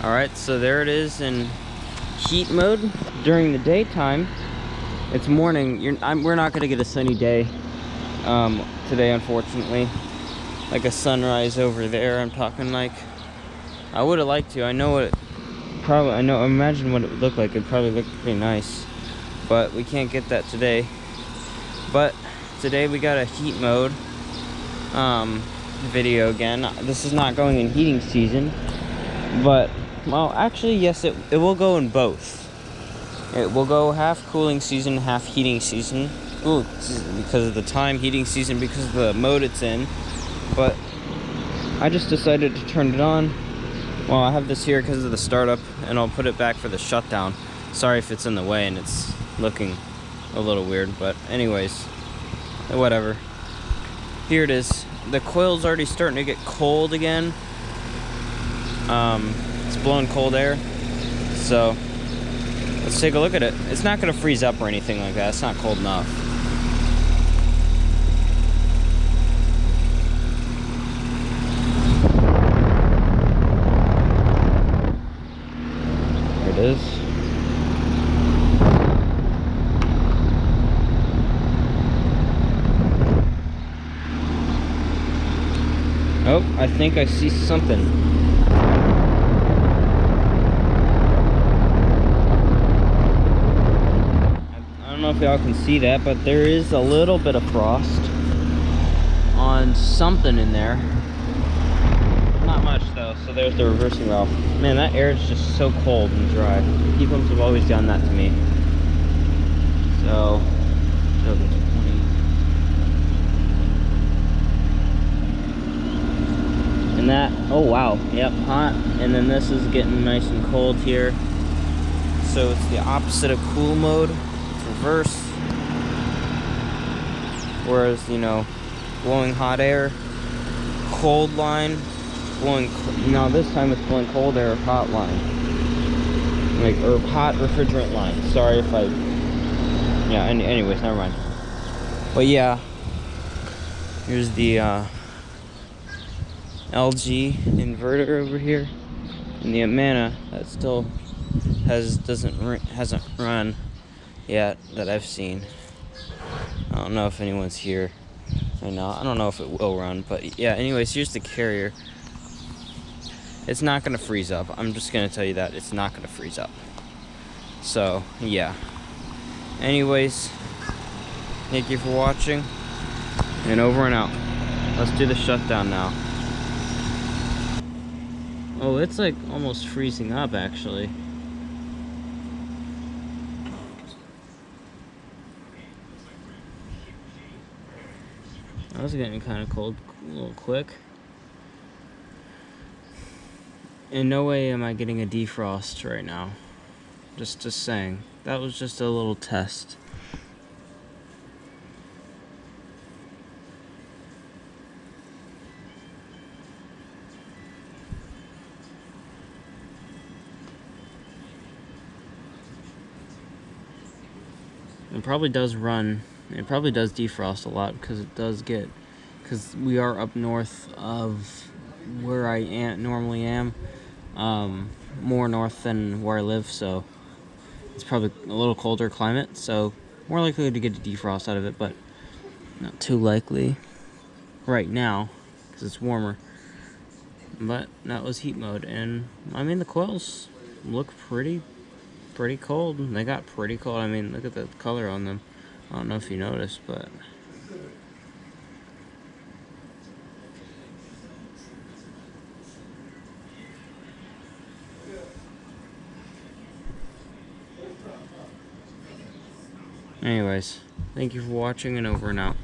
Alright, so there it is in heat mode during the daytime. It's morning. We're not going to get a sunny day today, unfortunately. Like a sunrise over there, I'm talking like. I would have liked to. I imagine what it would look like. It'd probably look pretty nice. But we can't get that today. But today we got a heat mode video again. This is not going in heating season. But, well, actually, yes, it will go in both. It will go half cooling season, half heating season. Ooh, because of the time, heating season, because of the mode it's in. But I just decided to turn it on. Well, I have this here because of the startup, and I'll put it back for the shutdown. Sorry if it's in the way and it's looking a little weird, but anyways, whatever. Here it is. The coil's already starting to get cold again. It's blowing cold air, so let's take a look at it. It's not going to freeze up or anything like that. It's not cold enough. There it is. Oh, I think I see something. I don't know if y'all can see that, but there is a little bit of frost on something in there. Not much though. So there's the reversing valve. Man, that air is just so cold and dry. Heat pumps have always done that to me. So, and that, oh wow, yep, hot. And then this is getting nice and cold here. So it's the opposite of cool mode. It's reverse. Whereas, you know, blowing hot air, cold line, blowing, now this time it's blowing cold air, hot line. Like, or hot refrigerant line. Sorry if I, yeah, anyways, never mind. But yeah, here's the LG inverter over here, and the Amana that still hasn't run yet that I've seen. I don't know if anyone's here right now. I don't know if it will run, but yeah. Anyways, here's the carrier. It's not gonna freeze up. I'm just gonna tell you that it's not gonna freeze up. So yeah. Anyways, thank you for watching, and over and out. Let's do the shutdown now. Oh, it's like almost freezing up actually. That was getting kind of cold a little quick. In no way am I getting a defrost right now. Just saying. That was just a little test. It probably does run. It probably does defrost a lot because it does get, because we are up north of where I normally am, more north than where I live, so it's probably a little colder climate, so more likely to get a defrost out of it, but not too likely right now because it's warmer. But that was heat mode, and I mean the coils look pretty cold. They got pretty cold. I mean, look at the color on them. I don't know if you noticed, but anyways, thank you for watching, and over and out.